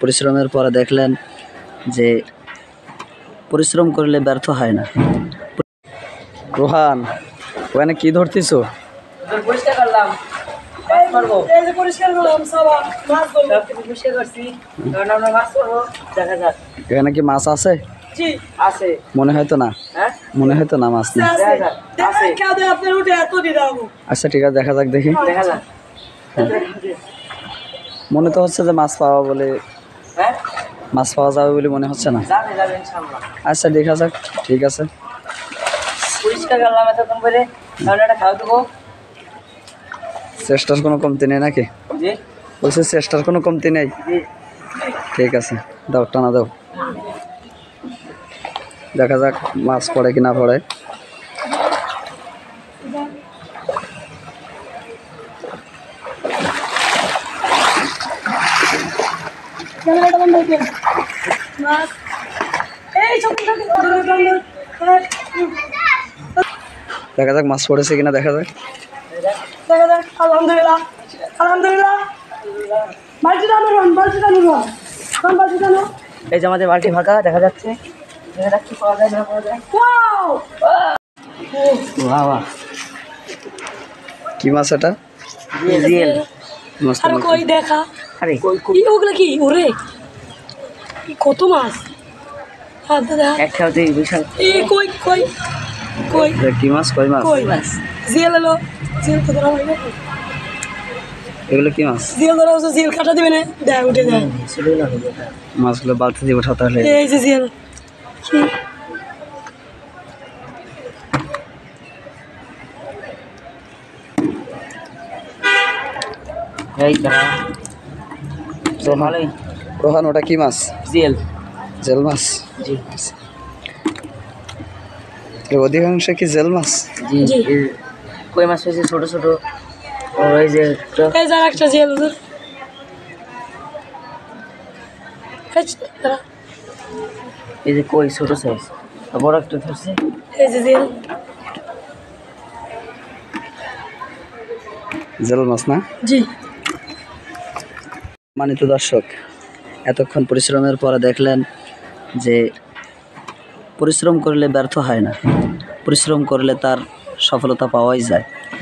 পরিশ্রমের পরে দেখলেন যে পরিশ্রম করলে ব্যর্থ হয় না। রোহান, ওখানে কি ধরতেছো? এখানে কি মাছ আছে? মনে হয় তো না, মনে হয় তো না মাছ নেই। আচ্ছা ঠিক আছে, দেখা যাক, দেখি। মনে তো হচ্ছে যে মাছ পাওয়া বলে, মাছ পাওয়া যাবে বলে মনে হচ্ছে না। আচ্ছা দেখা যাক, ঠিক আছে। চেষ্টার কোনো কমতি নেই নাকি? বলছে চেষ্টার কোনো কমতি নেই। ঠিক আছে, দাও, টানা দাও, দেখা যাক মাছ পড়ে কি না পড়ে। দেখা যাক মাছ পড়েছে কিনা, দেখা যাক। আলহামদুলিল্লাহ, আলহামদুলিল্লাহ। এই যে আমাদের বালতি ফাঁকা, দেখা যাচ্ছে। কি মাছ এটা? কই দেখা, ওগুলো কি? ওরে কত মাছ! কই কই কই কি মাছ? কই মাছ? কই মাছ? জিয়াল এলো, জিয়াল তো ধরা হয় না। এগুলো কি মাছ? জিয়াল ধরা হচ্ছে, জিয়াল কাটা দিবে না, দেয় উঠে যায়। মাছগুলো বালতি দিয়ে উঠাতে হলে। এই যে জিয়াল, কি রোহান, ওটা কি মাছ? জিয়াল। জেল মাছ? অধিকাংশ কি জেল মাছ? কই মাছ হয়েছে ছোট ছোট। ওই যে একটা জিয়াল, এই যে কই ছোট সাইজ, বড় একটা ধরছে। এই যে জিয়াল, জেল মাছ না? জি। মানিত দর্শক, এতক্ষণ পরিশ্রমের পরে দেখলেন যে পরিশ্রম করলে ব্যর্থ হয় না, পরিশ্রম করলে তার সফলতা পাওয়াই যায়।